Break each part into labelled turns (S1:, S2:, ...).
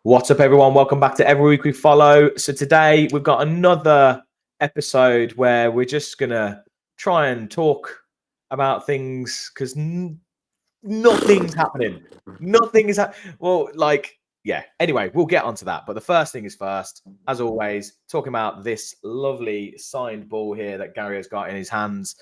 S1: What's up, everyone? Welcome back to Every Week We Follow. So today we've got another episode where we're just going to try and talk about things because nothing's happening. Nothing is happening. Well, anyway, we'll get onto that. But the first thing is first, as always, talking about this lovely signed ball here that Gary has got in his hands.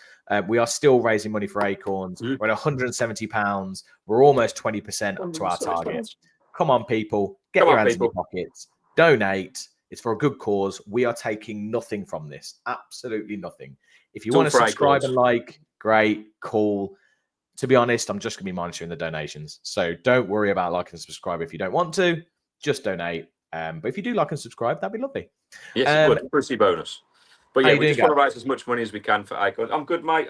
S1: We are still raising money for Acorns. We're at £170. We're almost 20% up to our target. Come on, people. Get your hands in your pockets. Donate. It's for a good cause. We are taking nothing from this. Absolutely nothing. If you want to subscribe and like, great, cool. To be honest, I'm just going to be monitoring the donations. So don't worry about like and subscribe if you don't want to. Just donate. But if you do like and subscribe, that'd be lovely.
S2: Yes, it would. Pretty bonus. But yeah, we just want to raise as much money as we can for Acorns. I'm good, mate.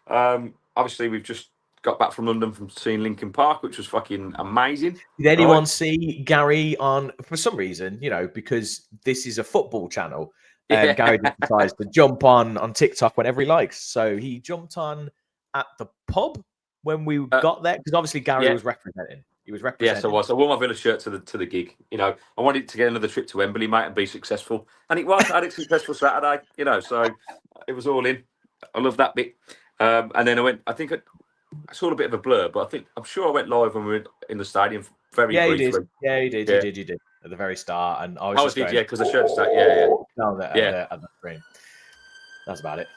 S2: Obviously, we've just got back from London from seeing Linkin Park, which was fucking amazing.
S1: Did anyone see Gary on, for some reason, because this is a football channel, Gary decides to jump on TikTok whenever he likes. So he jumped on at the pub when we got there, because obviously Gary was representing. He was representing.
S2: Yes, I was. I wore my Villa shirt to the gig. I wanted to get another trip to Wembley, mate, and be successful. And it was. I had a successful Saturday, so it was all in. I love that bit. And then I went, I think I saw a bit of a blur, but I'm sure I went live when we were in the stadium very briefly.
S1: You did. You did at the very start. And I was
S2: because the shirt started.
S1: At the screen. That's about it.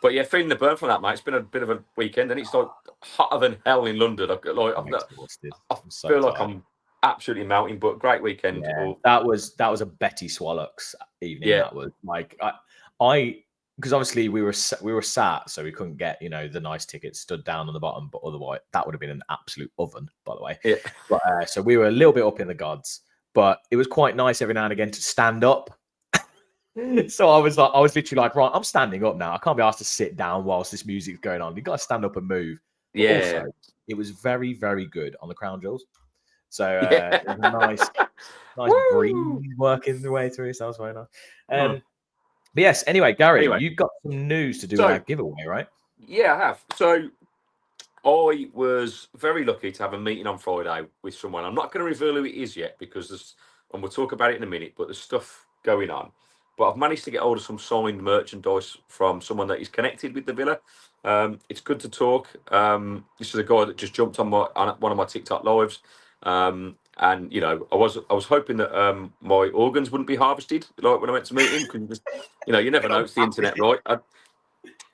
S2: But yeah, feeling the burn from that, mate. It's been a bit of a weekend, and it's like hotter than hell in London. I feel like I'm absolutely melting, but great weekend.
S1: Yeah, that was a Betty Swallows evening. Yeah. That was like because obviously we were sat, so we couldn't get the nice tickets stood down on the bottom, but otherwise that would have been an absolute oven, by the way.
S2: Yeah.
S1: But so we were a little bit up in the gods, but it was quite nice every now and again to stand up. So I was literally like, right, I'm standing up now. I can't be asked to sit down whilst this music's going on. You got to stand up and move. But also, it was very, very good on the crown jewels. So it was a nice breeze working the way through. So that was very nice. But yes, anyway, Gary, you've got some news to do with that giveaway, right?
S2: Yeah, I have. So I was very lucky to have a meeting on Friday with someone. I'm not going to reveal who it is yet because and we'll talk about it in a minute, but there's stuff going on. But I've managed to get hold of some signed merchandise from someone that is connected with the Villa. It's good to talk. This is a guy that just jumped on one of my TikTok lives. And I was hoping that my organs wouldn't be harvested like when I went to meet him. Because you never know. It's the internet, right?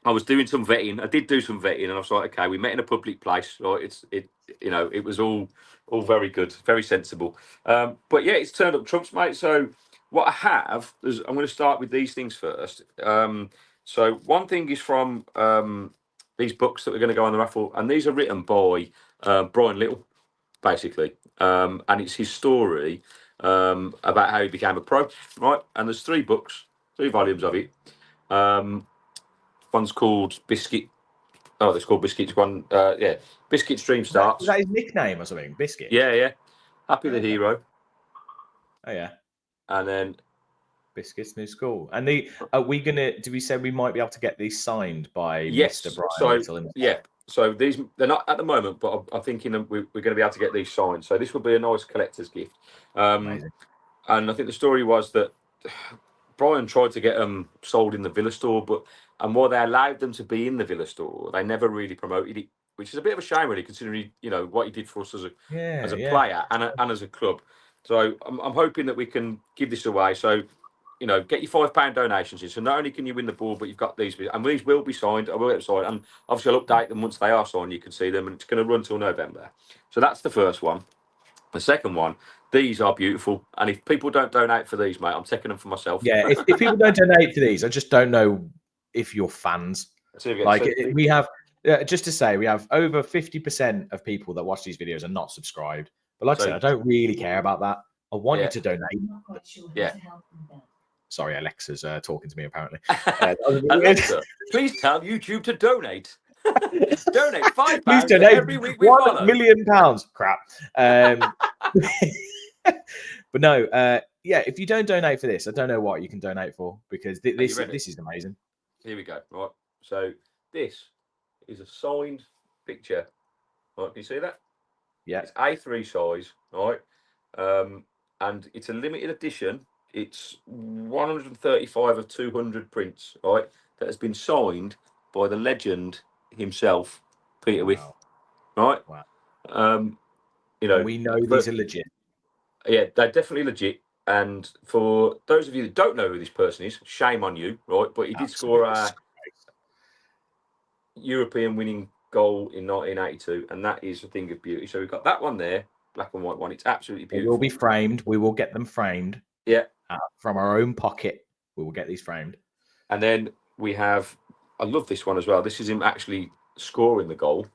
S2: I was doing some vetting. I did do some vetting, and I was like, okay, we met in a public place. Right? It was all very good, very sensible. But yeah, it's turned up trumps, mate. So what I have is I'm going to start with these things first. So one thing is from these books that we're going to go on the raffle, and these are written by Brian Little, basically, and it's his story about how he became a pro, right? And there's 3 volumes of it. One's called Biscuit. Oh, it's called Biscuit. One, Biscuit's Dream Starts.
S1: Is that his nickname or something? Biscuit.
S2: Yeah. Happy the Hero.
S1: Oh yeah.
S2: And then
S1: Biscuit's New School. And do we say we might be able to get these signed by Mr. Brian Little?
S2: So these, they're not at the moment, but I'm thinking we're going to be able to get these signed. So this will be a nice collector's gift.
S1: Amazing.
S2: And I think the story was that Brian tried to get them sold in the Villa store, and while they allowed them to be in the Villa store, they never really promoted it, which is a bit of a shame, really, considering what he did for us as a player and as a club. So I'm hoping that we can give this away. So get your £5 donations in. So not only can you win the ball, but you've got these, and these will be signed. I will get them signed, and obviously I'll update them once they are signed. You can see them, and it's going to run till November. So that's the first one. The second one, these are beautiful, and if people don't donate for these, mate, I'm taking them for myself.
S1: Yeah, if people don't donate for these, I just don't know if you're fans. We have, just to say, we have over 50% of people that watch these videos are not subscribed. But like I said, I don't really care about that. I want you to donate.
S2: Yeah.
S1: Sorry, Alexa's talking to me, apparently.
S2: Alexa, please tell YouTube to donate. Donate £5
S1: please donate
S2: every week we follow.
S1: £1 million. Crap. But no, if you don't donate for this, I don't know what you can donate for, because this is amazing.
S2: Here we go. Right. So this is a signed picture. Right, can you see that?
S1: Yeah.
S2: It's A3 size, right? and it's a limited edition. It's 135 of 200 prints, right? That has been signed by the legend himself, Peter With, right?
S1: Wow.
S2: And
S1: we know these are legit.
S2: Yeah, they're definitely legit. And for those of you that don't know who this person is, shame on you, right? But he did score a European winning goal in 1982, and that is a thing of beauty. So we've got that one there, black and white one. It's absolutely beautiful.
S1: It will be framed. We will get them framed.
S2: Yeah.
S1: From our own pocket, we will get these framed.
S2: And then we have, I love this one as well. This is him actually scoring the goal.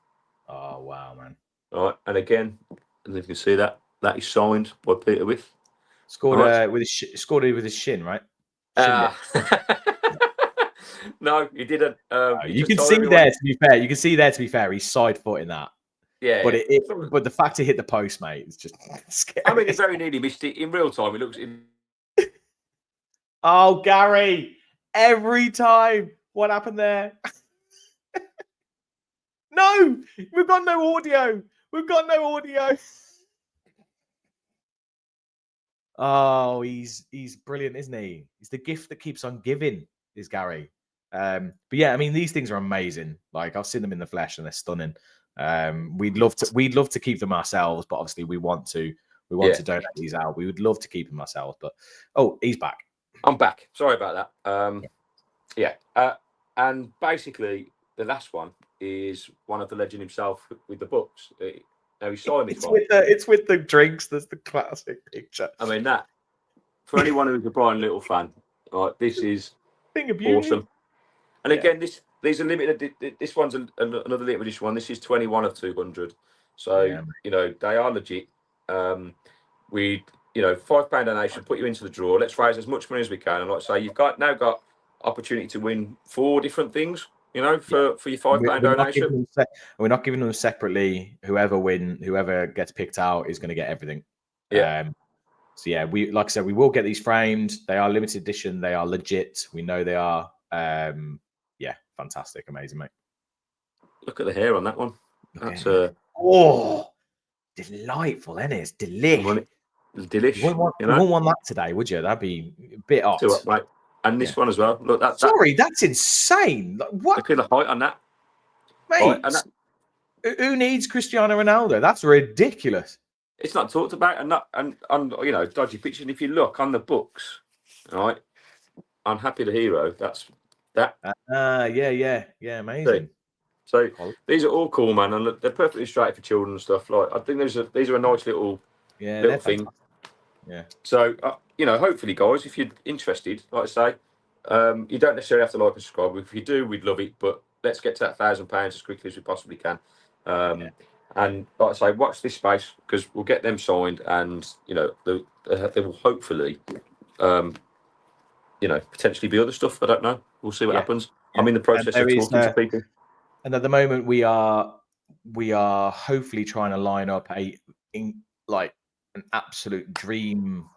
S1: Oh, wow, man.
S2: All right. And again, and if you can see that is signed by Peter With.
S1: Scored with his shin, right?
S2: No, he didn't.
S1: You can see there, to be fair. You can see there, to be fair, he's side footing that.
S2: Yeah.
S1: But but the fact it hit the post, mate, it's just scary.
S2: I mean, he very nearly missed it in real time. It looks.
S1: Oh, Gary! Every time, what happened there? No, we've got no audio. We've got no audio. Oh, he's brilliant, isn't he? He's the gift that keeps on giving, is Gary. But yeah, I mean, these things are amazing. Like, I've seen them in the flesh and they're stunning. We'd love to keep them ourselves, but obviously we want to donate these out. We would love to keep them ourselves, but he's back.
S2: I'm back. Sorry about that. And basically the last one is one of the legend himself with the books. Now he signed this one.
S1: It's with the drinks. There's the classic picture.
S2: I mean, that for anyone who's a Brian Little fan, right? This is awesome. And again, these are limited. This one's another limited edition one. This is 21 of 200. So they are legit. We £5 donation, put you into the draw. Let's raise as much money as we can. And like I say, you've now got opportunity to win 4 different things. For your £5 donation.
S1: We're not giving them separately. Whoever gets picked out is going to get everything.
S2: Yeah.
S1: So yeah, like I said, we will get these framed. They are limited edition. They are legit. We know they are. Yeah, fantastic, amazing, mate.
S2: Look at the hair on that one. That's
S1: delightful, isn't it? It's delicious.
S2: Delish.
S1: You wouldn't want that today, would you? That'd be a bit odd.
S2: Right. And this one as well. Look, that's
S1: insane. Like, what?
S2: Look at the height on that,
S1: mate. Who needs Cristiano Ronaldo? That's ridiculous.
S2: It's not talked about, and dodgy pictures. And if you look on the books, all right, I'm Happy the Hero. That's that.
S1: Yeah, amazing.
S2: So these are all cool, man, and they're perfectly straight for children and stuff. Like, I think these are a nice little thing.
S1: Fantastic. Yeah.
S2: So hopefully, guys, if you're interested, like I say, you don't necessarily have to like and subscribe. If you do, we'd love it. But let's get to that £1,000 as quickly as we possibly can. And like I say, watch this space because we'll get them signed, and they will hopefully, potentially be other stuff. I don't know. We'll see what happens. Yeah. I'm in the process of talking to people.
S1: And at the moment, we are hopefully trying to line up an absolute dream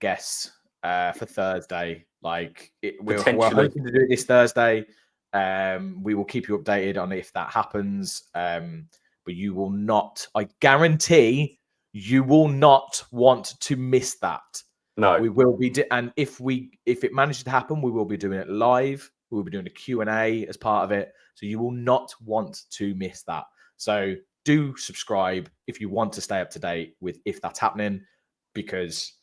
S1: guest for Thursday. Like we're hoping to do it this Thursday. We will keep you updated on if that happens. But you will not. I guarantee you will not want to miss that.
S2: No,
S1: we will be. And if it manages to happen, we will be doing it live. We will be doing a Q&A as part of it. So you will not want to miss that. So do subscribe if you want to stay up to date with if that's happening, because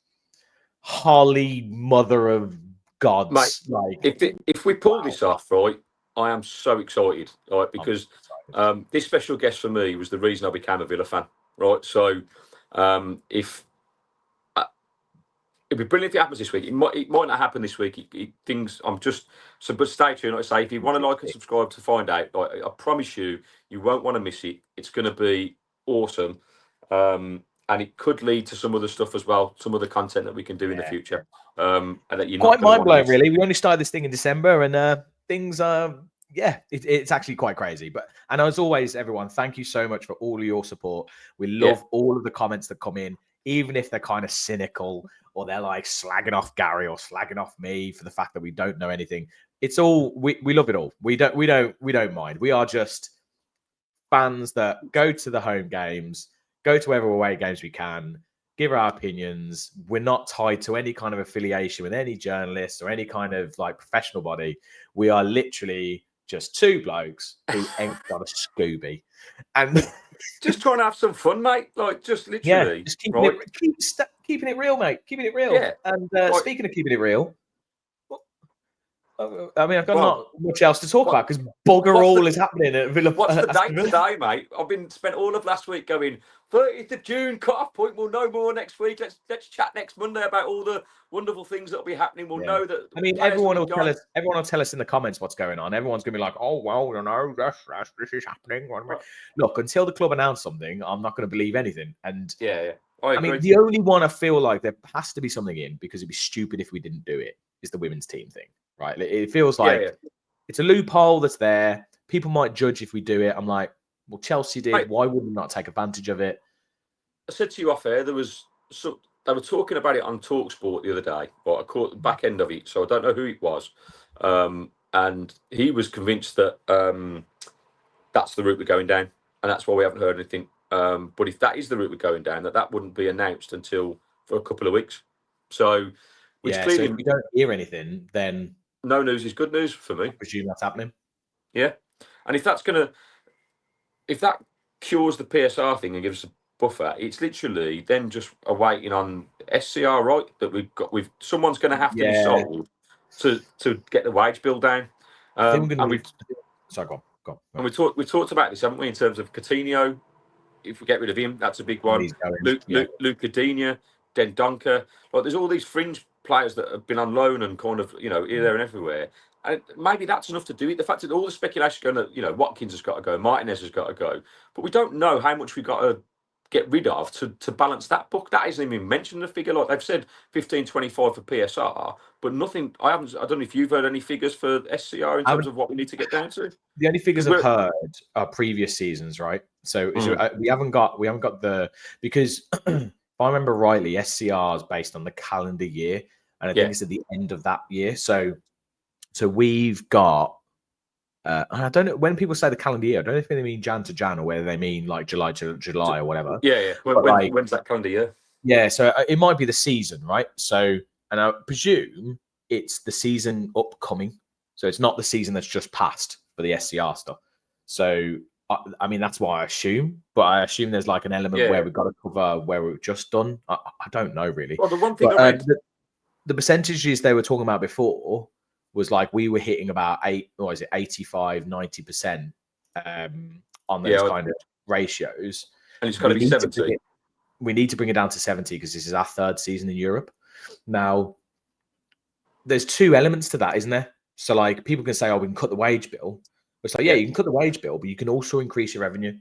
S1: holy mother of gods,
S2: mate, if we pull this off, right, I am so excited, right, because this special guest for me was the reason I became a Villa fan, right? So it'd be brilliant if it happens this week. It might not happen this week. But stay tuned. Like I say, if you want to like and subscribe to find out, I promise you won't want to miss it. It's going to be awesome, and it could lead to some other stuff as well, some other content that we can do in the future. And that you're
S1: quite mind blowing, really. We only started this thing in December, and things are. It's actually quite crazy. And as always, everyone, thank you so much for all of your support. We love all of the comments that come in, even if they're kind of cynical or they're like slagging off Gary or slagging off me for the fact that we don't know anything. It's all we love it all. We don't mind. We are just fans that go to the home games, go to whatever away games we can, give our opinions. We're not tied to any kind of affiliation with any journalist or any kind of like professional body. We are literally just two blokes who ain't got a Scooby. And
S2: just trying to have some fun, mate. Like, just
S1: yeah,
S2: literally,
S1: just keeping it real, mate. Keeping it real.
S2: Yeah.
S1: And
S2: Like,
S1: speaking of keeping it real, I mean, I've got
S2: well,
S1: not much else to talk about because bugger all is happening at Villa.
S2: What's the
S1: Aston
S2: date
S1: Villa.
S2: today, mate? I've been spent all of last week going 30th of June cut-off point. We'll know more next week. Let's chat next Monday about all the wonderful things that'll be happening. We'll know that.
S1: I mean, everyone will tell us. Everyone will tell us in the comments what's going on. Everyone's gonna be like, "Oh well, you know, this is happening." Look, until the club announce something, I'm not going to believe anything. And
S2: yeah.
S1: I mean, the only one I feel like there has to be something in because it'd be stupid if we didn't do it is the women's team thing, right? It feels like it's a loophole that's there. People might judge if we do it. I'm like, well, Chelsea did.
S2: Mate,
S1: why would we not take advantage of it?
S2: I said to you off air, they were talking about it on TalkSport the other day, but I caught the back end of it, so I don't know who it was. And he was convinced that that's the route we're going down, and that's why we haven't heard anything. But if that is the route we're going down, that wouldn't be announced until for a couple of weeks. So,
S1: so if we don't hear anything, then
S2: no news is good news for me.
S1: I presume that's happening.
S2: Yeah, and if that cures the PSR thing and gives us a buffer, it's literally then just awaiting on SCR, right? That someone's going to have to be sold to get the wage bill down.
S1: I think we're going to. Sorry, go on.
S2: And we talked about this, haven't we, in terms of Coutinho? If we get rid of him, that's a big one. Luca Digne, Dendoncker. Like, there's all these fringe players that have been on loan and kind of, here, there, and everywhere. And maybe that's enough to do it. The fact that all the speculation going to, Watkins has got to go, Martinez has got to go, but we don't know how much we've got to get rid of to balance that book. That isn't even mentioned in the figure. Like they've said 15-25 for PSR, but nothing. I don't know if you've heard any figures for SCR in terms of what we need to get down to.
S1: The only figures I've heard are previous seasons, right? So we haven't got because if I remember rightly, SCR is based on the calendar year, and I think it's at the end of that year. So we've got. I don't know when people say the calendar year. I don't know if they mean Jan to Jan or whether they mean like July to July or whatever.
S2: Yeah. When's that calendar year?
S1: Yeah, so it might be the season, right? So, and I presume it's the season upcoming. So it's not the season that's just passed for the SCR stuff. So, I mean, that's what I assume. But I assume there's like an element where we've got to cover where we've just done. I don't know really.
S2: Well, the one thing I read...
S1: the percentages they were talking about before was like we were hitting about 85, 90% on those kind of ratios.
S2: And it's got to be 70.
S1: We need to bring it down to 70 because this is our third season in Europe. Now, there's two elements to that, isn't there? So, like, people can say, oh, we can cut the wage bill. It's like, you can cut the wage bill, but you can also increase your revenue.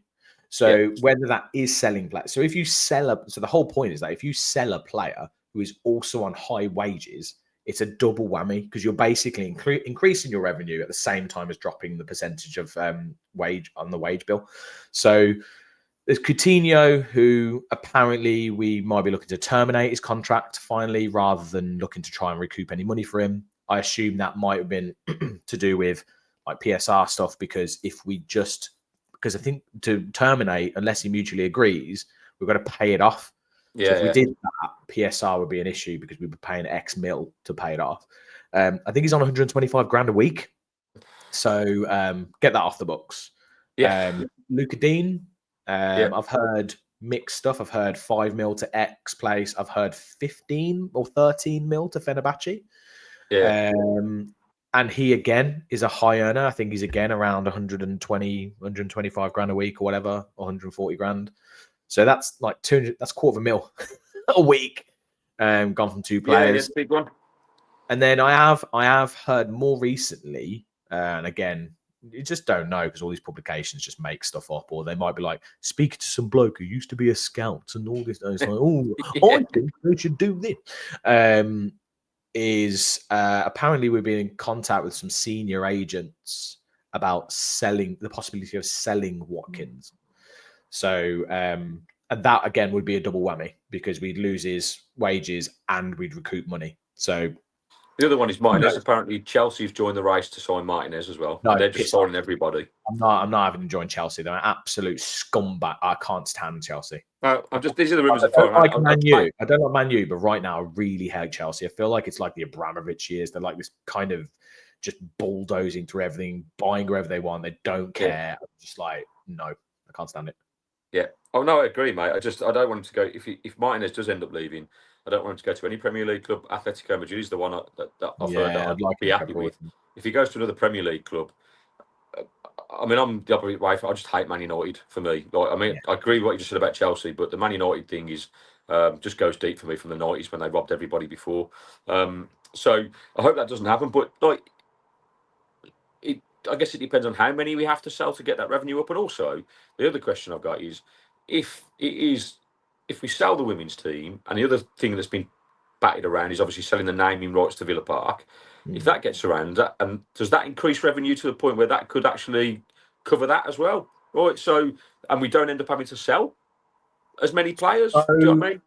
S1: So whether that is selling players. So if you so the whole point is that if you sell a player who is also on high wages, it's a double whammy because you're basically increasing your revenue at the same time as dropping the percentage of wage on the wage bill. So there's Coutinho, who apparently we might be looking to terminate his contract finally rather than looking to try and recoup any money for him. I assume that might have been to do with like PSR stuff because I think to terminate, unless he mutually agrees, we've got to pay it off. So if we did that, PSR would be an issue because we'd be paying X mil to pay it off. I think he's on 125 grand a week. So get that off the books. Luca Dean, I've heard mixed stuff. I've heard 5 mil to X place. I've heard 15 or 13 mil to Fenerbahce. And he again is a high earner. I think he's again around 125 grand a week or whatever, 140 grand. So that's like 200. That's $250,000 a week. Gone from two players.
S2: Yeah, big one.
S1: And then I have heard more recently, and again, you just don't know because all these publications just make stuff up, or they might be like speaking to some bloke who used to be a scout and all this. And it's like, I think they should do this. Apparently we've been in contact with some senior agents about the possibility of selling Watkins. So, and that again would be a double whammy because we'd lose his wages and we'd recoup money. So,
S2: The other one is Martinez.
S1: No.
S2: Apparently, Chelsea's joined the race to sign Martinez as well.
S1: No,
S2: And they're just
S1: piss off.
S2: signing everybody.
S1: I'm not having to join Chelsea. They're an absolute scumbag. I can't stand Chelsea.
S2: These are the rumours
S1: I
S2: that
S1: don't
S2: far.
S1: like Man U. I don't like Man U, but right now I really hate Chelsea. I feel like it's like the Abramovich years. They're like this kind of just bulldozing through everything, buying wherever they want. They don't care.
S2: Yeah.
S1: I'm just like, no, I can't stand it.
S2: Yeah. Oh no, I agree, mate. I don't want him to go. If Martinez does end up leaving, I don't want him to go to any Premier League club. Atletico Madrid is the one that I've heard that I'd
S1: like
S2: be happy with. If he goes to another Premier League club, I mean, I'm the opposite way. I just hate Man United for me. Like, I mean, I agree with what you just said about Chelsea, but the Man United thing is just goes deep for me from the 90s when they robbed everybody before. So I hope that doesn't happen. But like, I guess it depends on how many we have to sell to get that revenue up. And also, the other question I've got is if we sell the women's team, and the other thing that's been batted around is obviously selling the naming rights to Villa Park. If that gets around, does that increase revenue to the point where that could actually cover that as well? Right. So, and we don't end up having to sell as many players. Do you know what I mean?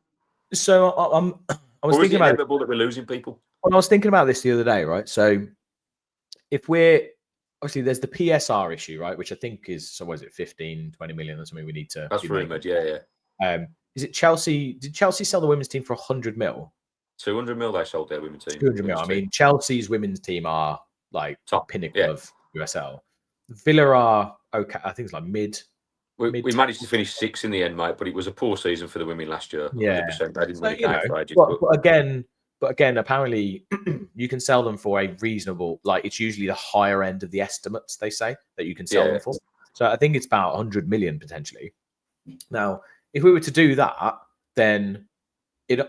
S1: So I was thinking about
S2: inevitable that we're losing people.
S1: Well, I was thinking about this the other day, right? So if we're obviously there's the PSR issue, right? Which I think is, so what is it, 15, 20 million or something we need to.
S2: That's rumoured, yeah.
S1: Is it Chelsea? Did Chelsea sell the women's team for 100 mil?
S2: 200 mil they sold their women's team.
S1: 200 mil. I mean, Chelsea's women's team are like
S2: top
S1: pinnacle of USL. Villa are okay. I think it's like mid.
S2: We managed to finish 6th in the end, mate, but it was a poor season for the women last year.
S1: Yeah,
S2: 100%. They didn't really count for ages.
S1: But again, apparently you can sell them for a reasonable, like it's usually the higher end of the estimates they say that you can sell them for. So I think it's about 100 million potentially. Now, if we were to do that, then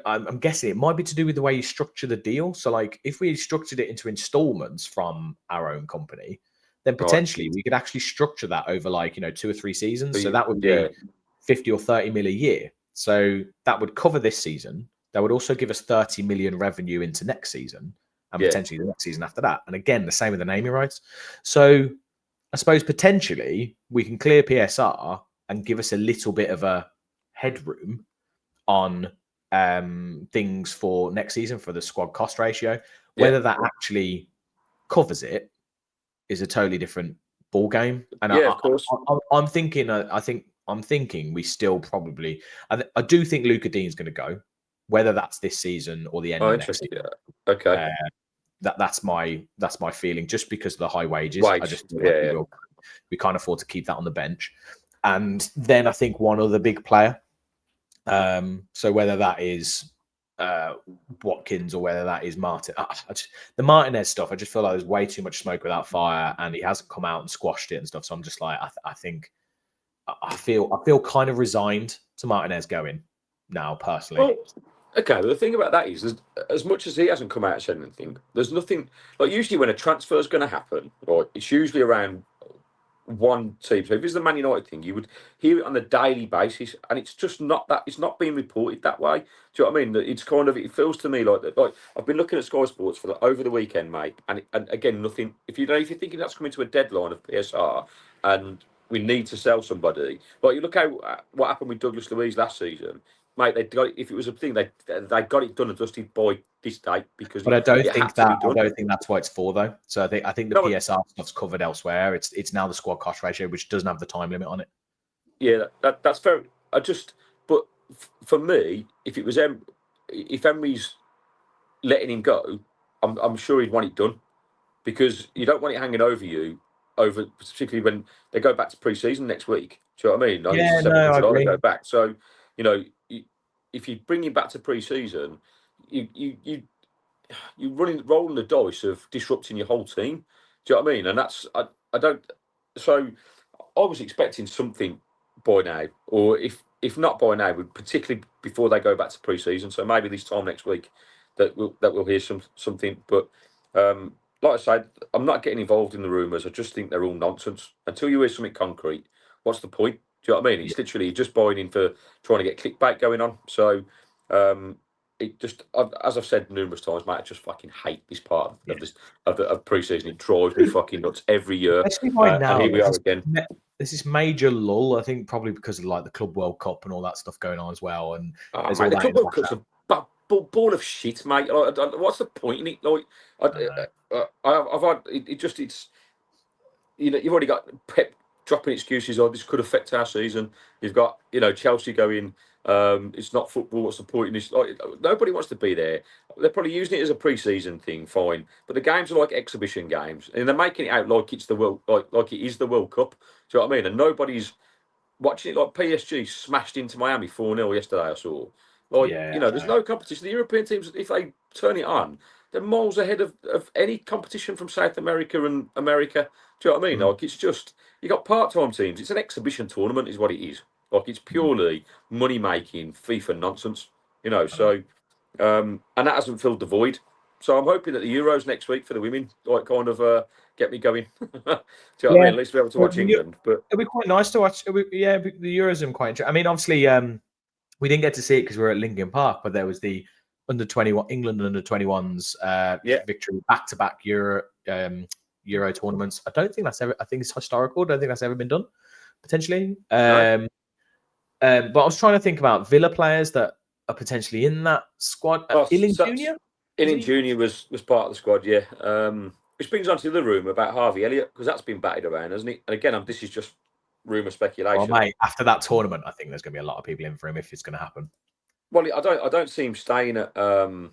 S1: I'm guessing it might be to do with the way you structure the deal. So like if we structured it into installments from our own company, then potentially we could actually structure that over like, 2 or 3 seasons. So that would be 50 or 30 mil a year. So that would cover this season. That would also give us 30 million revenue into next season and potentially the next season after that. And again, the same with the naming rights. So I suppose potentially we can clear PSR and give us a little bit of a headroom on things for next season for the squad cost ratio. Whether that actually covers it is a totally different ball game. And
S2: of course.
S1: I'm thinking we still probably. I do think Luca Dean's going to go, whether that's this season or the end of next season.
S2: Okay.
S1: That's my feeling. Just because of the high wages, I just feel like we can't afford to keep that on the bench. And then I think one other big player. So whether that is Watkins or whether that is Martin, the Martinez stuff, I just feel like there's way too much smoke without fire, and he hasn't come out and squashed it and stuff. So I'm just like, I feel kind of resigned to Martinez going now personally.
S2: Well, okay, but the thing about that is, as much as he hasn't come out and said anything, there's nothing like usually when a transfer is going to happen, right? It's usually around one team. So if it's the Man United thing, you would hear it on a daily basis, and it's just not that. It's not being reported that way. Do you know what I mean? It's kind of, it feels to me like that. Like I've been looking at Sky Sports for over the weekend, mate, and again, nothing. If you're thinking that's coming to a deadline of PSR, and we need to sell somebody, like you look at what happened with Douglas Luiz last season. Mate, they got it. If it was a thing, they got it done and dusted by this date because.
S1: But I don't think that's what it's for though. So I think the PSR stuff's covered elsewhere. It's now the squad cost ratio, which doesn't have the time limit on it.
S2: Yeah, that's fair. But for me, if it was if Emery's letting him go, I'm sure he'd want it done because you don't want it hanging over you. Particularly when they go back to pre-season next week. Do you know what I mean?
S1: I agree.
S2: Go back. So if you bring him back to pre-season, you're rolling the dice of disrupting your whole team. Do you know what I mean? And that's I don't. So I was expecting something by now, or if not by now, particularly before they go back to pre-season. So maybe this time next week that we'll hear something. But like I said, I'm not getting involved in the rumours. I just think they're all nonsense. Until you hear something concrete, what's the point? Do you know what I mean? It's literally just buying in for trying to get clickbait going on. So it just, as I've said numerous times, mate, I just fucking hate this part of pre-season. It drives me fucking nuts every year.
S1: Especially right now.
S2: And here we are again.
S1: There's this major lull, I think, probably because of like the Club World Cup and all that stuff going on as well. And
S2: the Club World Cup's ball of shit, mate. Like, what's the point in it? Like, I've had it's you've already got Pep dropping excuses. Oh, this could affect our season. You've got Chelsea going. It's not football. What's the point in this? Like, nobody wants to be there. They're probably using it as a pre-season thing, fine. But the games are like exhibition games, and they're making it out like it's the world, like it is the World Cup. Do you know what I mean? And nobody's watching it. Like PSG smashed into Miami 4-0 yesterday. I saw. Like,
S1: Yeah,
S2: there's no competition. The European teams, if they turn it on, they're miles ahead of any competition from South America and America. Do you know what I mean?
S1: Mm.
S2: Like, it's just you got part-time teams. It's an exhibition tournament, is what it is. Like, it's
S1: Mm.
S2: purely money-making FIFA nonsense.
S1: I know.
S2: So and that hasn't filled the void. So I'm hoping that the Euros next week for the women, like, kind of get me going. Do you know what I mean? At least we're able to watch England. But
S1: it'll be quite nice to watch. Yeah, the Euros are quite interesting. I mean, obviously, we didn't get to see it because we were at Lincoln Park, but there was the under 21 England under 21s victory back to back Euro tournaments. I don't think that's ever. I think it's historical. I don't think that's ever been done. Potentially.
S2: no.
S1: But I was trying to think about Villa players that are potentially in that squad.
S2: Well,
S1: Iling Junior.
S2: Inning Junior was part of the squad, yeah. Which brings on to the other rumour about Harvey Elliott, because that's been batted around, hasn't it? And again, this is just rumour
S1: Well,
S2: speculation.
S1: mate, after that tournament, I think there's going to be a lot of people in for him if it's going to happen.
S2: Well, I don't see him staying at
S1: Oh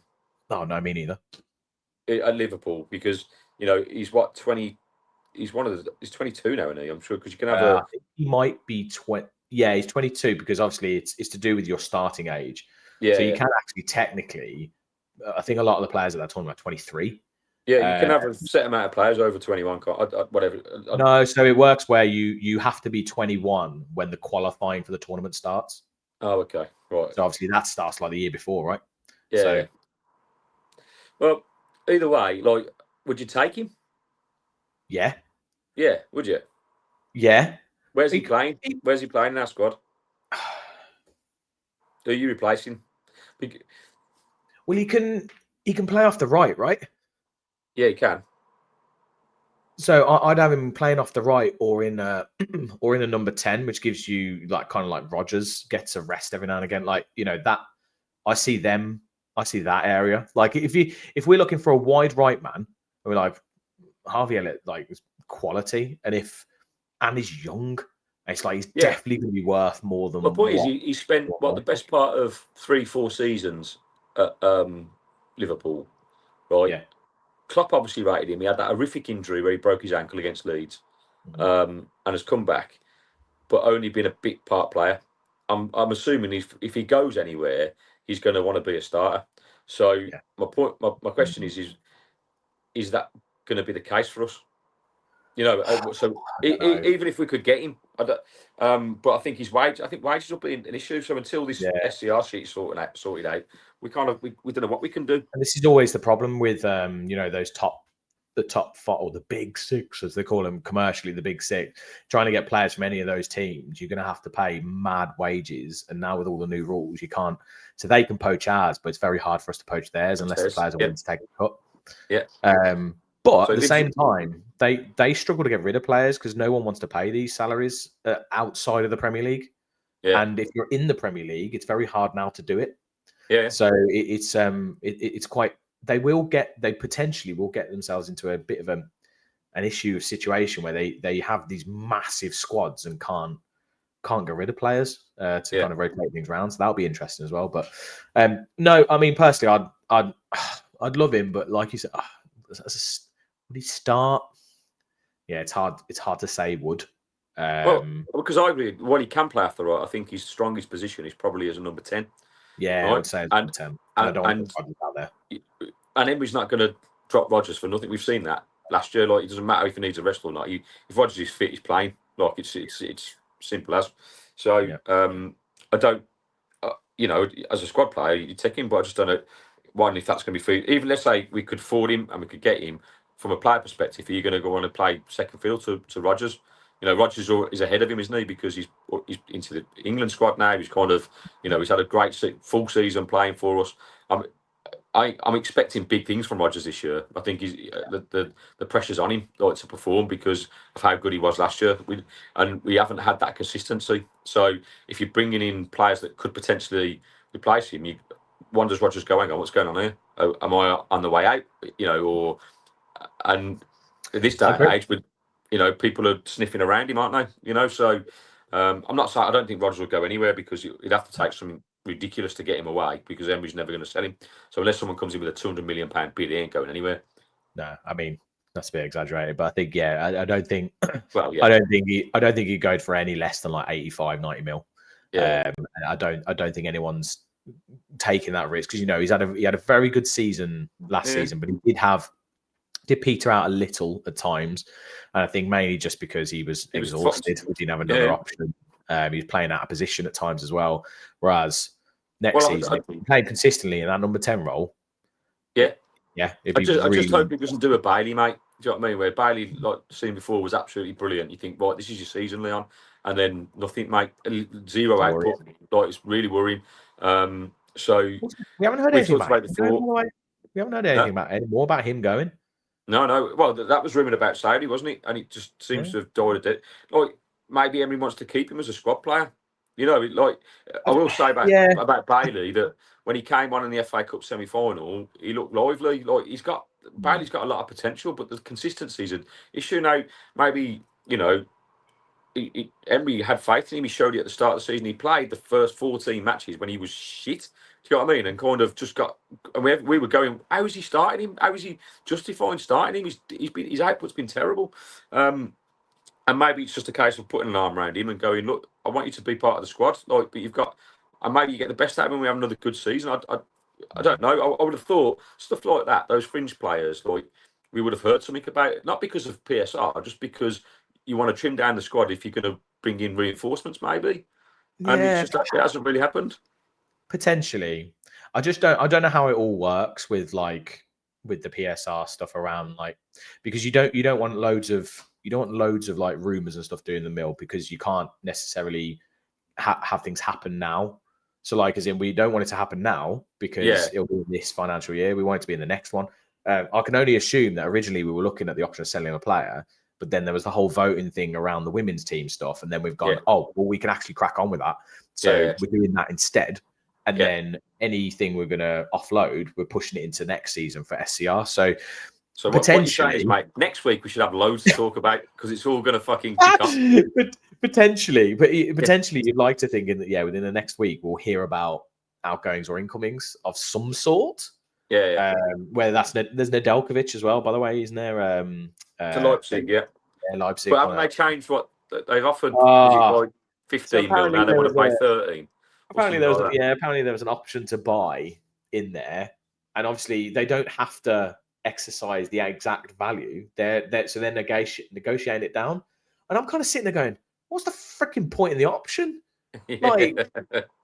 S1: no, me neither.
S2: At Liverpool, because he's what 20. He's he's 22 now, isn't he? I'm sure, because you can have
S1: I think he might be 20. Yeah, he's 22 because obviously it's to do with your starting age.
S2: Yeah,
S1: so you can actually technically. I think a lot of the players at that tournament are 23.
S2: Yeah, you can have a set amount of players over 21. Whatever.
S1: No, so it works where you have to be 21 when the qualifying for the tournament starts.
S2: Oh, okay, right.
S1: So obviously that starts like the year before, right?
S2: Yeah.
S1: So,
S2: well, either way, like, would you take him?
S1: Yeah.
S2: Yeah, would you?
S1: Yeah.
S2: Where's he playing? Where's he playing in our squad? Do you replace him?
S1: Well, he can play off the right?
S2: Yeah, he can.
S1: So I'd have him playing off the right or in a number 10, which gives you like kind of like Rodgers gets a rest every now and again. Like, that I see that area. Like if we're looking for a wide right man, we're like Harvey Elliott, like quality, and he's young. It's like he's definitely going to be worth more than.
S2: My point is, he spent the best part of 3-4 seasons at Liverpool, right?
S1: Yeah.
S2: Klopp obviously rated him. He had that horrific injury where he broke his ankle against Leeds, and has come back, but only been a bit part player. I'm assuming if he goes anywhere, he's going to want to be a starter. So my question is that going to be the case for us? So even if we could get him, but I think his wages will be an issue. So until this SCR sheet sorted out, we don't know what we can do.
S1: And this is always the problem with those the top four, or the big six, as they call them commercially, the big six. Trying to get players from any of those teams, you're going to have to pay mad wages. And now with all the new rules, you can't. So they can poach ours, but it's very hard for us to poach theirs unless the players are willing to take a cut.
S2: Yeah.
S1: But at the same time, they struggle to get rid of players because no one wants to pay these salaries outside of the Premier League.
S2: Yeah.
S1: And if you're in the Premier League, it's very hard now to do it.
S2: Yeah.
S1: So it's quite. They potentially will get themselves into a bit of an issue situation where they have these massive squads and can't get rid of players to kind of rotate things around. So that'll be interesting as well. But no, I mean personally, I'd love him, but like you said, would he start? Yeah, it's hard. It's hard to say. Would
S2: because I agree. What he can play after, right? I think his strongest position is probably as a number 10.
S1: Yeah,
S2: right?
S1: I would say number 10. I don't want to out there.
S2: And Emery's not going to drop Rodgers for nothing. We've seen that last year. Like, it doesn't matter if he needs a rest or not. If Rodgers is fit, he's playing. Like, it's simple as. So I don't. As a squad player, you take him, but I just don't know. One, if that's going to be free. Even let's say we could afford him and we could get him from a player perspective. Are you going to go on and play second field to Rodgers? Rodgers is ahead of him, isn't he? Because he's into the England squad now. He's kind of, he's had a great full season playing for us. I'm expecting big things from Rodgers this year. I think he's the pressure's on him to perform because of how good he was last year. We haven't had that consistency. So if you're bringing in players that could potentially replace him, one does Rodgers go, hang on, what's going on here? Oh, am I on the way out? And in this day
S1: I
S2: and
S1: agree.
S2: age, with people are sniffing around him, aren't they? So I'm not saying I don't think Rodgers will go anywhere because he'd have to take something ridiculous to get him away because Emery's never going to sell him. So unless someone comes in with a £200 million bid, he ain't going anywhere.
S1: No, I mean that's a bit exaggerated, but I think I don't think
S2: Well, yeah,
S1: I don't think he'd go for any less than like 85, 90 mil.
S2: yeah,
S1: And I don't think anyone's taking that risk because he had a very good season last season, but he did peter out a little at times, and I think mainly just because he was exhausted.
S2: fucked.
S1: We didn't have another option. He was playing out of position at times as well. Whereas next season, if he played consistently in that number 10 role,
S2: yeah,
S1: it'd be
S2: I just
S1: really.
S2: hope he doesn't do a Bailey, mate. Do you know what I mean? Where Bailey, like seen before, was absolutely brilliant. You think, right, this is your season, Leon, and then nothing, mate. Zero output. Like it's really worrying. So
S1: we haven't heard
S2: we've
S1: anything
S2: talked
S1: about
S2: about it before.
S1: We haven't heard anything any more about him going.
S2: No. Well, that was rumoured about Saudi, wasn't it? And it just seems to have died a bit. Like maybe Emery wants to keep him as a squad player. Like I will say about Bailey that when he came on in the FA Cup semi-final, he looked lively. Like Bailey's got a lot of potential, but the consistency is an issue now. Maybe Emery had faith in him. He showed it at the start of the season. He played the first 14 matches when he was shit. Do you know what I mean? And kind of just got. And we were going, how is he starting him? How is he justifying starting him? His output's been terrible. And maybe it's just a case of putting an arm around him and going, look, I want you to be part of the squad. Like, but you've got, and maybe you get the best out of him. We have another good season. I don't know. I would have thought stuff like that. Those fringe players, like we would have heard something about it, not because of PSR, just because you want to trim down the squad if you're going to bring in reinforcements, maybe. And it's just it hasn't really happened.
S1: Potentially, I don't know how it all works with the PSR stuff around, like, because you don't want loads of like rumors and stuff doing the mill, because you can't necessarily have things happen now. So like, as in, we don't want it to happen now because it'll be this financial year. We want it to be in the next one. I can only assume that originally we were looking at the option of selling a player, but then there was the whole voting thing around the women's team stuff, and then we've gone, oh, well, we can actually crack on with that. So we're doing that instead. And then anything we're going to offload, we're pushing it into next season for SCR. So
S2: potentially, what you're saying is, mate, next week we should have loads to talk about because it's all going to fucking kick off.
S1: But potentially, you'd like to think within the next week we'll hear about outgoings or incomings of some sort. Whether there's Nedeljkovic as well, by the way, isn't there?
S2: To Leipzig,
S1: Leipzig.
S2: But haven't they changed what they've offered? Is it like 15 mil now? They want to pay 13.
S1: Apparently there was an option to buy in there, and obviously they don't have to exercise the exact value. They're negotiating it down, and I'm kind of sitting there going, "What's the freaking point in the option?" Like,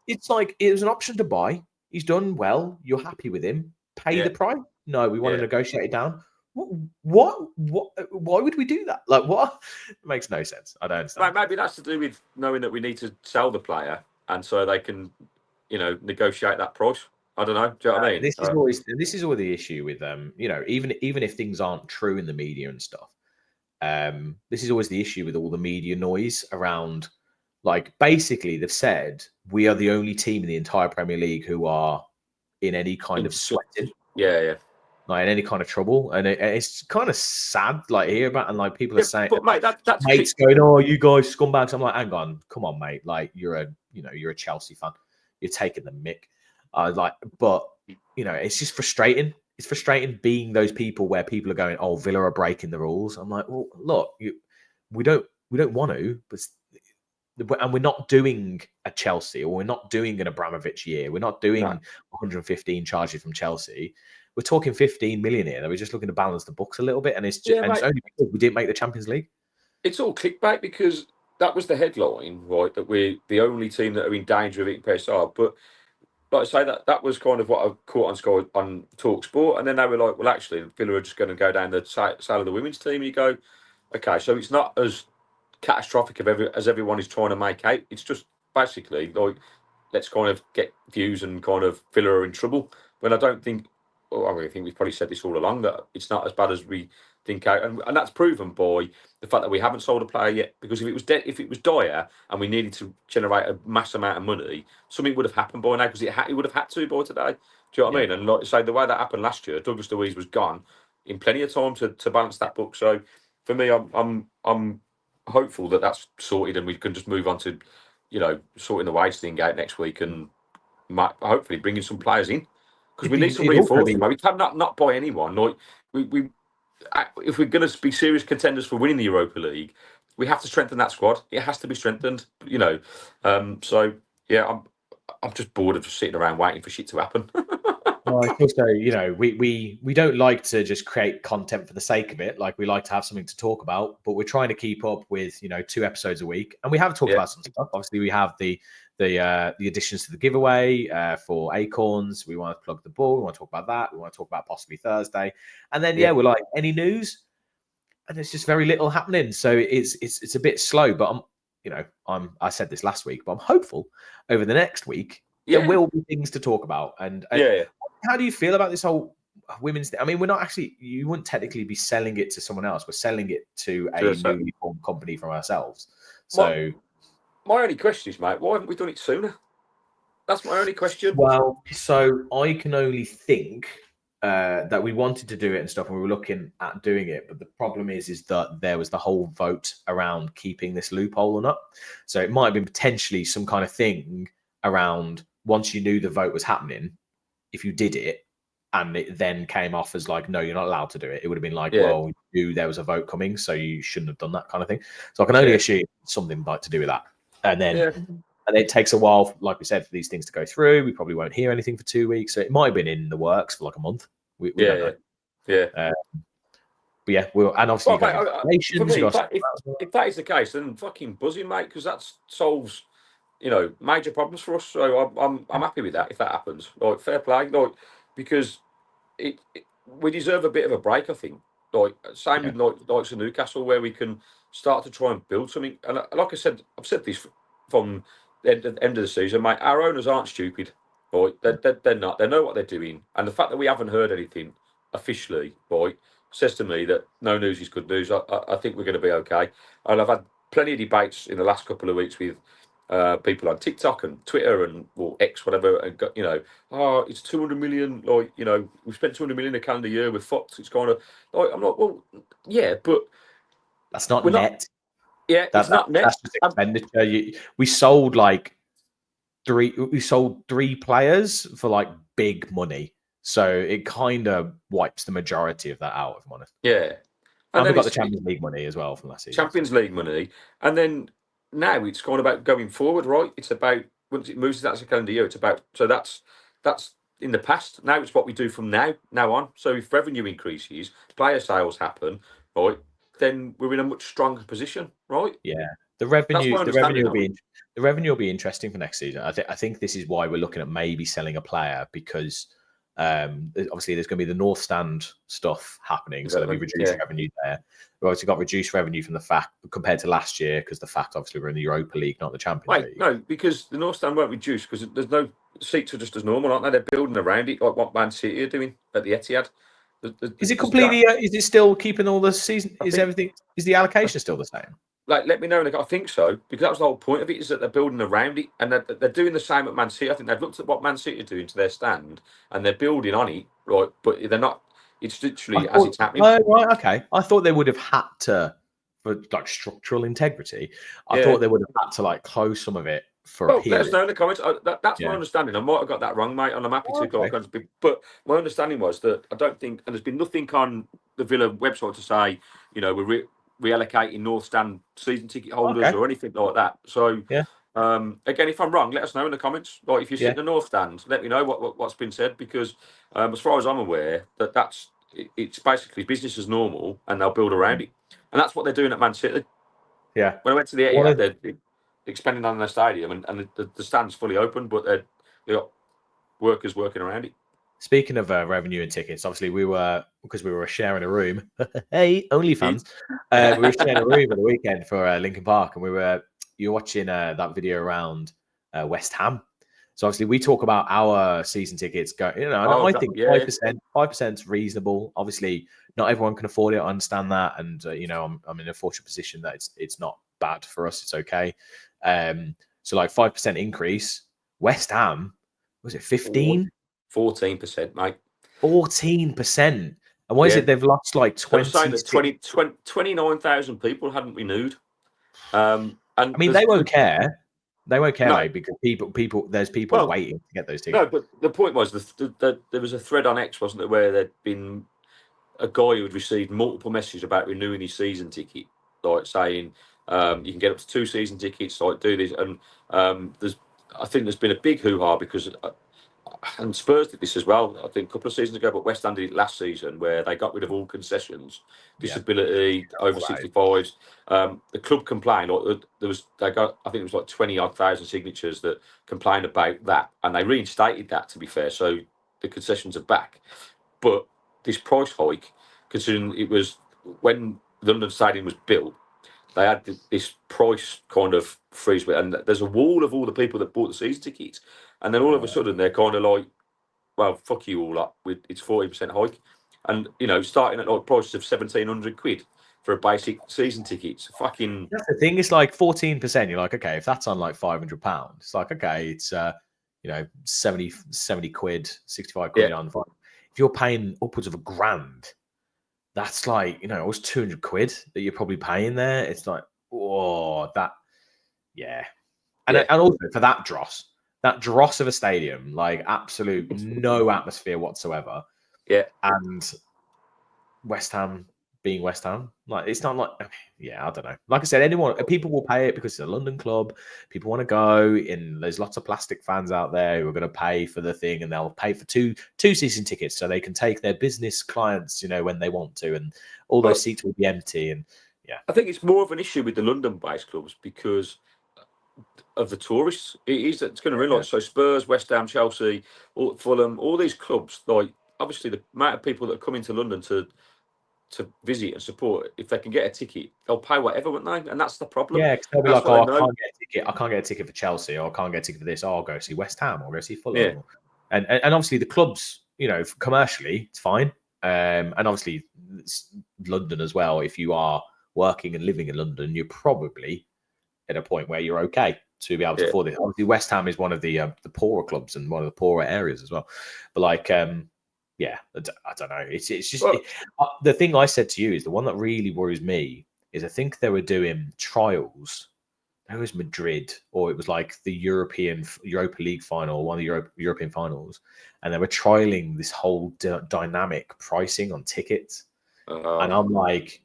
S1: it's like it was an option to buy. He's done well. You're happy with him. Pay the price. No, we want to negotiate it down. What? Why would we do that? Like, what? It makes no sense. I don't understand.
S2: Maybe that's to do with knowing that we need to sell the player, and so they can, negotiate that price. I don't know. Do you know what I mean?
S1: This is always the issue with even if things aren't true in the media and stuff. This is always the issue with all the media noise around. Like, basically, they've said we are the only team in the entire Premier League who are in any kind of sweating. Like, in any kind of trouble, and it's kind of sad, like, hear about, and like people are saying,
S2: but mate, that's
S1: mates going, "Oh, you guys scumbags." I'm like, hang on, come on, mate. Like, you're a Chelsea fan, you're taking the mick. But it's just frustrating. It's frustrating being those people where people are going, "Oh, Villa are breaking the rules." I'm like, well, look, we don't want to, and we're not doing a Chelsea, or we're not doing an Abramovich year. We're not doing 115 charges from Chelsea. We're talking 15 million here. We're just looking to balance the books a little bit, and it's it's only because we didn't make the Champions League.
S2: It's all clickbait because that was the headline, right? That we're the only team that are in danger of eating PSR. But like I say, that was kind of what I caught on Sky on TalkSport, and then they were like, "Well, actually, Villa are just going to go down the sale of the women's team." And you go, "Okay, so it's not as catastrophic as everyone is trying to make out. It's just basically like, let's kind of get views and kind of Villa are in trouble." When I don't think. Well, I really think we've probably said this all along, that it's not as bad as we think out, and that's proven by the fact that we haven't sold a player yet. Because if it was if it was dire and we needed to generate a mass amount of money, something would have happened by now because it would have had to by today. Do you know what I mean? And like I say, the way that happened last year, Douglas Luiz was gone in plenty of time to balance that book. So for me, I'm hopeful that that's sorted and we can just move on to, sorting the wage thing out next week and hopefully bringing some players in because we need some reinforcement. We can not buy anyone. Like we if we're going to be serious contenders for winning the Europa League, we have to strengthen that squad. It has to be strengthened. So yeah, I'm just bored of just sitting around waiting for shit to happen.
S1: Well, I also, we don't like to just create content for the sake of it. Like we like to have something to talk about, but we're trying to keep up with 2 episodes a week, and we have talked about some stuff. Obviously, we have the additions to the giveaway for Acorns. We want to plug the ball. We want to talk about that. We want to talk about possibly Thursday, and then we're like, any news, and there's just very little happening. So it's a bit slow. But I said this last week, but I'm hopeful over the next week there will be things to talk about. And how do you feel about this whole women's thing? I mean, we're not actually, you wouldn't technically be selling it to someone else. We're selling it to a newly formed company from ourselves. So
S2: my only question is, mate, why haven't we done it sooner? That's my only question.
S1: Well, so I can only think that we wanted to do it and stuff, and we were looking at doing it. But the problem is that there was the whole vote around keeping this loophole or not. So it might have been potentially some kind of thing around once you knew the vote was happening, if you did it and it then came off as like, no, you're not allowed to do it, it would have been like, well, you knew there was a vote coming, so you shouldn't have done that kind of thing. So I can only assume something like to do with that. And then and it takes a while, like we said, for these things to go through. We probably won't hear anything for 2 weeks. So it might have been in the works for like a month. We don't know. But yeah, and obviously
S2: for me, if that is the case, then fucking buzzing, mate, because that solves major problems for us. So I'm happy with that if that happens. Like fair play, like because we deserve a bit of a break, I think. Like same with like Newcastle, where we can start to try and build something. And like I said, I've said this from the end of the season, mate. Our owners aren't stupid. Right? They're not. They know what they're doing. And the fact that we haven't heard anything officially, right, says to me that no news is good news. I think we're going to be okay. And I've had plenty of debates in the last couple of weeks with people on TikTok and Twitter and X, whatever, and got, it's 200 million. Like, we spent 200 million a calendar year. We're fucked. It's kind of like, I'm not. Well, yeah, but
S1: that's not net.
S2: It's not net.
S1: That's just expenditure. We sold three players for like big money, so it kind of wipes the majority of that out, if I'm honest.
S2: Yeah,
S1: and we got the Champions League money as well from last season.
S2: Champions League money, and then now it's kind of about going forward, right? It's about once it moves to that calendar year. It's about that's in the past. Now it's what we do from now on. So if revenue increases, player sales happen, right? Then we're in a much stronger position, right?
S1: Yeah, the revenue will be interesting for next season. I think this is why we're looking at maybe selling a player, because obviously there's going to be the North Stand stuff happening, so there'll be reduced revenue there. We've obviously got reduced revenue from the fact compared to last year, because the fact obviously we're in the Europa League, not the Champions League.
S2: No, because the North Stand won't reduce because there's no seats are just as normal, aren't they? They're building around it, like what Man City are doing at the Etihad.
S1: Is it completely? Is it still keeping all the season? Is the allocation still the same?
S2: Like, let me know. I think so, because that was the whole point of it, is that they're building around it, and they're doing the same at Man City. I think they've looked at what Man City are doing to their stand, and they're building on it, right? But they're not. It's literally as it's happening.
S1: Right, okay. I thought they would have had to, for like structural integrity. I thought they would have had to like close some of it for a period.
S2: Let us know in the comments. That's my understanding. I might have got that wrong, mate, and I'm happy to. But my understanding was that I don't think, and there's been nothing on the Villa website to say, we're reallocating North Stand season ticket holders or anything like that. So again, if I'm wrong, let us know in the comments. Like if you sit in the North Stand, let me know what's been said, because as far as I'm aware, it's basically business as normal, and they'll build around it, and that's what they're doing at Man City.
S1: Yeah,
S2: when I went to the Etihad, they're expanding on their stadium, and the stand's fully open, but they got workers working around it.
S1: Speaking of revenue and tickets, obviously because we were sharing a room. Hey, OnlyFans. We were sharing a room at the weekend for Lincoln Park, and you were watching that video around West Ham. So obviously we talk about our season tickets go, and I think 5% is reasonable. Obviously not everyone can afford it. I understand that. And, I'm in a fortunate position that it's not bad for us. It's okay. So like 5% increase, West Ham, was it 15?
S2: 14%, mate.
S1: 14%. And why is it they've lost like 20?
S2: I was saying that 29,000 people hadn't renewed.
S1: I mean, they won't care. They won't care, mate, because there's people waiting to get those tickets.
S2: No, but the point was there was a thread on X, wasn't there, where there'd been a guy who had received multiple messages about renewing his season ticket, like saying you can get up to 2 season tickets, like do this, and I think there's been a big hoo-ha because. And Spurs did this as well, I think, a couple of seasons ago, but West Ham did it last season where they got rid of all concessions, disability, over 65s. The club complained, like, I think it was like 20,000 signatures that complained about that, and they reinstated that, to be fair, so the concessions are back. But this price hike, considering it was when London Stadium was built, they had this price kind of freeze, and there's a wall of all the people that bought the season tickets. And then all of a sudden, they're kind of like, well, fuck you all up. It's 40% hike. And, starting at like prices of 1,700 quid for a basic season ticket. It's fucking...
S1: That's the thing. It's like 14%. You're like, okay, if that's on like £500, it's like, okay, it's, 70 quid, 65 quid on. If you're paying upwards of £1,000, that's like, it was 200 quid that you're probably paying there. It's like, oh, that, And also for that dross of a stadium, like absolute no atmosphere whatsoever.
S2: Yeah.
S1: And West Ham being West Ham, like it's not like, I don't know. Like I said, people will pay it because it's a London club. People want to go, and there's lots of plastic fans out there who are going to pay for the thing, and they'll pay for two season tickets so they can take their business clients, when they want to, and all those seats will be empty. And
S2: I think it's more of an issue with the London-based clubs because of the tourists. It's going to realise. So Spurs, West Ham, Chelsea, Fulham, all these clubs, like obviously the amount of people that are coming to London to visit and support, if they can get a ticket, they'll pay whatever, won't they? And that's the problem.
S1: Yeah, because they'll be like, I can't get a ticket. I can't get a ticket for Chelsea, or I can't get a ticket for this. Oh, I'll go see West Ham, or go see Fulham.
S2: Yeah.
S1: And obviously the clubs, commercially, it's fine. And obviously it's London as well. If you are working and living in London, you're probably at a point where you're okay to be able to afford it. Obviously, West Ham is one of the poorer clubs and one of the poorer areas as well. But like, I don't know. It's just the thing I said to you is the one that really worries me is I think they were doing trials. It was Madrid, or it was like the Europa League final, one of the European finals, and they were trialing this whole dynamic pricing on tickets. And I'm like,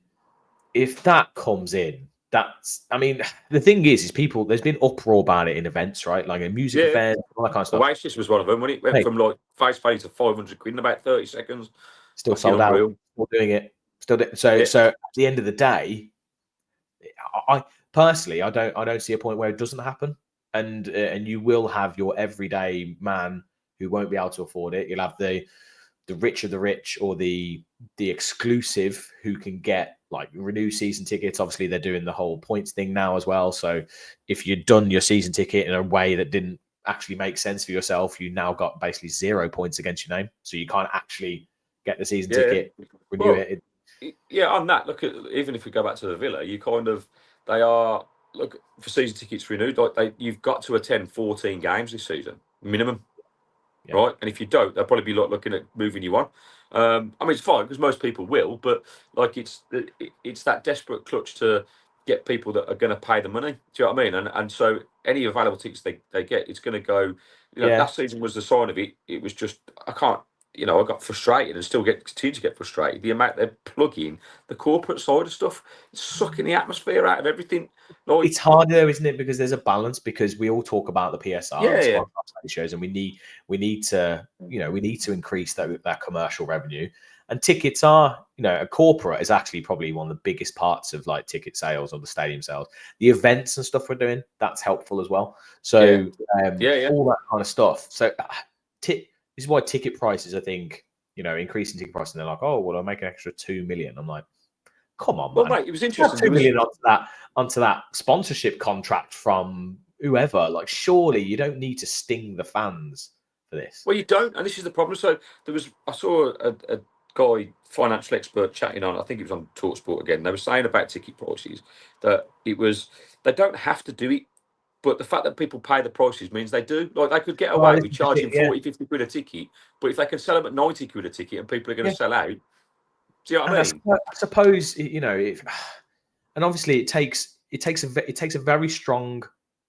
S1: if that comes in, the thing is people, there's been uproar about it in events, right? Like a music event, all that kind of stuff.
S2: Oasis was one of them when it went from like face value to 500 quid in about 30 seconds.
S1: Still sold out, still doing it. So at the end of the day, I personally, I don't see a point where it doesn't happen. And you will have your everyday man who won't be able to afford it. You'll have the rich of the rich, or the exclusive who can get like renew season tickets. Obviously, they're doing the whole points thing now as well. So if you'd done your season ticket in a way that didn't actually make sense for yourself, you now got basically 0 points against your name. So you can't actually get the season ticket, renew it.
S2: Yeah, on that, look at, even if we go back to the Villa, they are, look, for season tickets renewed, like you've got to attend 14 games this season minimum. Yeah. Right, and if you don't, they'll probably be looking at moving you on. I mean, it's fine because most people will, but like it's that desperate clutch to get people that are going to pay the money. Do you know what I mean? And so any available tickets they get, it's going to go. Last season was the sign of it. It was just I got frustrated and still continue to get frustrated. The amount they're plugging the corporate side of stuff, it's sucking the atmosphere out of everything. Like,
S1: it's harder, isn't it? Because there's a balance. Because we all talk about the PSR shows, and we need to increase that commercial revenue. And tickets are, a corporate is actually probably one of the biggest parts of like ticket sales or the stadium sales. The events and stuff we're doing, that's helpful as well. So all that kind of stuff. So this is why ticket prices, I think, increasing ticket prices, and they're like, oh, well, I'll make an extra 2 million. I'm like, come on, man.
S2: Well, mate, it was interesting.
S1: 2 million onto that sponsorship contract from whoever. Like, surely you don't need to sting the fans for this.
S2: Well, you don't, and this is the problem. So I saw a guy, financial expert, chatting on. I think it was on TalkSport again. They were saying about ticket prices that they don't have to do it, but the fact that people pay the prices means they do. Like, they could get
S1: Well,
S2: away
S1: this
S2: with
S1: is the
S2: charging
S1: thing, yeah.
S2: 40, 50 quid a ticket, but if they can sell them at 90 quid a ticket and people are going to
S1: Yeah.
S2: sell out, do you know what
S1: And
S2: I mean?
S1: I suppose, you know, and obviously it takes a very strong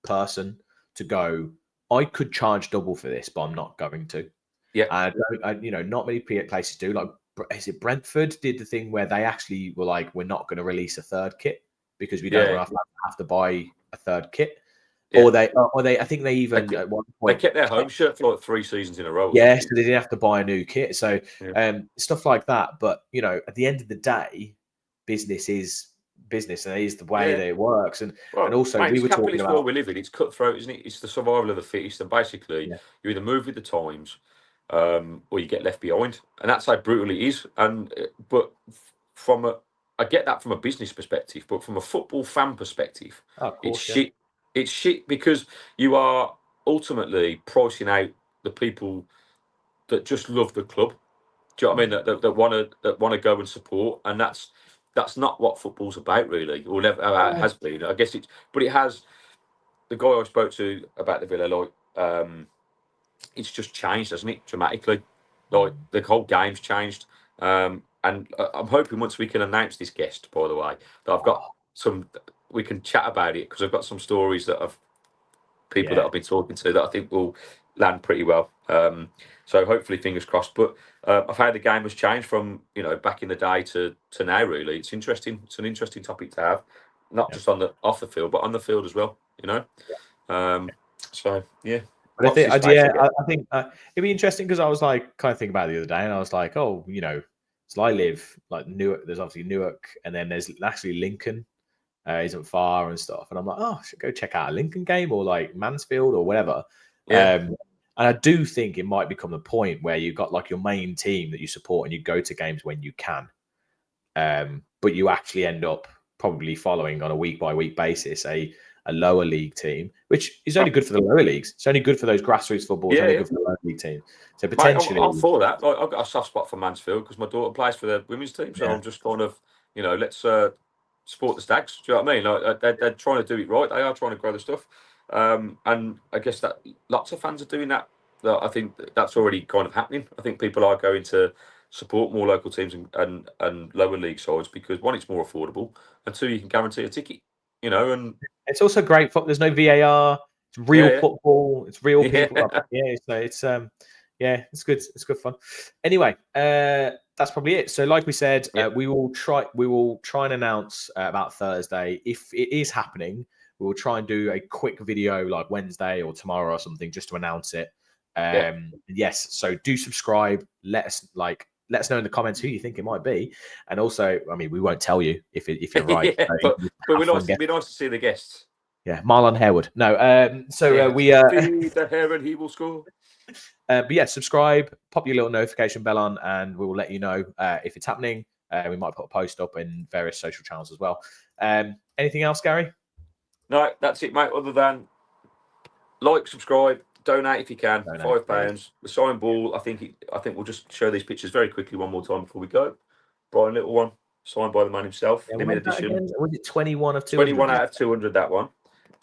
S1: person to go, I could charge double for this, but I'm not going to.
S2: Yeah.
S1: You know, not many places do. Like, is it Brentford did the thing where they actually were like, we're not going to release a third kit because we don't want to have to buy a third kit.
S2: Yeah.
S1: Or they, I think they even at one point
S2: they kept their home shirt for like 3 seasons in a row.
S1: Yeah, so they didn't have to buy a new kit. So
S2: Yeah.
S1: stuff like that. But you know, at the end of the day, business is business, and it is the way that it works. And also,
S2: mate,
S1: we
S2: it's
S1: were talking
S2: capitalist
S1: about
S2: world we live in. It's cutthroat, isn't it? It's the survival of the fittest, and basically, you either move with the times, or you get left behind, and that's how brutal it is. And but I get that from a business perspective, but from a football fan perspective, it's shit. It's shit because you are ultimately pricing out the people that just love the club. Do you know what I mean? That want to go and support, and that's not what football's about, really, or never has been. I guess but it has. The guy I spoke to about the Villa, like, it's just changed, hasn't it, dramatically? Like, the whole game's changed, and I'm hoping once we can announce this guest, by the way, that I've got we can chat about it, because I've got some stories that people that I've been talking to that I think will land pretty well. So hopefully, fingers crossed. But I've heard the game has changed from back in the day to now. Really, it's interesting. It's an interesting topic to have, not just off the field, but on the field as well. So yeah.
S1: But I think it'd be interesting, because I was like kind of thinking about it the other day, and I was like, oh, so I live like Newark. There's obviously Newark, and then there's actually Lincoln. Isn't far and stuff, and I'm like, oh, I should go check out a Lincoln game, or like Mansfield or whatever. And I do think it might become the point where you've got like your main team that you support, and you go to games when you can, but you actually end up probably following on a week by week basis a lower league team, which is only good for the lower leagues. It's only good for those grassroots football. It's only good for the lower league team. So potentially,
S2: I'm for that. Like, I've got a soft spot for Mansfield because my daughter plays for the women's team, so I'm just kind of, let's support the Stags. Do you know what I mean? Like, they're trying to do it right. They are trying to grow the stuff, and I guess that lots of fans are doing that. I think that's already kind of happening. I think people are going to support more local teams and lower league sides because, one, it's more affordable, and two, you can guarantee a ticket. And
S1: it's also great. There's no VAR. It's real football. It's real people. So it's it's good. It's good fun. Anyway, that's probably it. So, like we said, we will try and announce about Thursday if it is happening. We will try and do a quick video like Wednesday or tomorrow or something just to announce it. Yes. So do subscribe. Let us know in the comments who you think it might be, and also, I mean, we won't tell you if you're right.
S2: But it'd be nice to see the guests.
S1: Yeah, Marlon Harewood. No, we
S2: feed the hare and he will score.
S1: But yeah, subscribe, pop your little notification bell on, and we will let you know if it's happening. We might put a post up in various social channels as well. Anything else, Gary?
S2: No, that's it, mate. Other than like, subscribe, donate if you can. £5. The sign ball. I think we'll just show these pictures very quickly one more time before we go. Brian Little one, signed by the man himself. Limited edition.
S1: Was it 21 of 200?
S2: 21 out of 200. That one.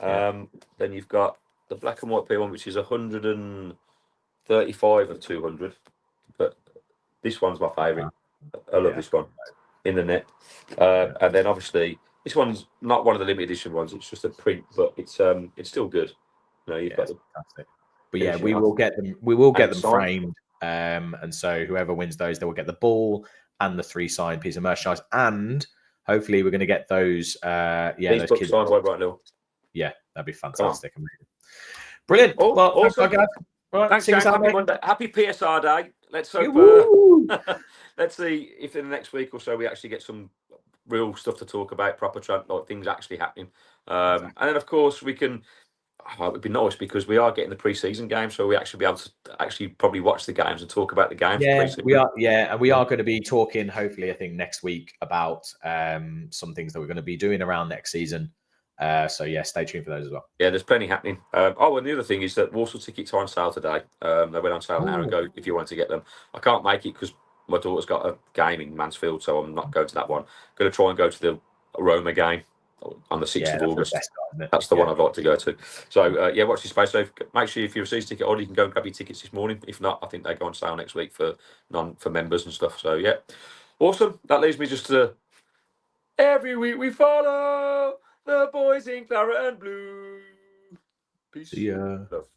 S2: Then you've got the black and white P one, which is 135 of 200. But this one's my favourite. I love this one in the net. And then obviously this one's not one of the limited edition ones. It's just a print, but it's still good. You've got
S1: fantastic. But yeah, we will get them. We will get them framed. And so whoever wins those, they will get the ball and the 3 signed piece of merchandise. And hopefully we're going to get those.
S2: These books signed by Bright Little.
S1: Yeah, that'd be fantastic. Amazing. Brilliant. Well,
S2: awesome.
S1: Thanks, right,
S2: thanks, James. Happy Monday. Happy PSR Day. Let's hope. Let's see if in the next week or so we actually get some real stuff to talk about, proper like things actually happening. And then, of course, we can. It would be nice because we are getting the pre-season game, so we actually be able to actually probably watch the games and talk about the games.
S1: We are. Yeah, and we are going to be talking. Hopefully, I think next week about some things that we're going to be doing around next season. So yeah, stay tuned for those as well.
S2: Yeah, there's plenty happening. And the other thing is that Walsall tickets are on sale today. They went on sale an hour ago if you want to get them. I can't make it because my daughter's got a game in Mansfield, so I'm not going to that one. Going to try and go to the Roma game on the 6th of August. That's the one I'd like to go to. So, watch this space. So make sure if you receive a ticket order, you can go and grab your tickets this morning. If not, I think they go on sale next week for members and stuff. So, yeah. Awesome. That leaves me just to every week we follow the boys in claret and blue. Peace.
S1: See ya.
S2: Love.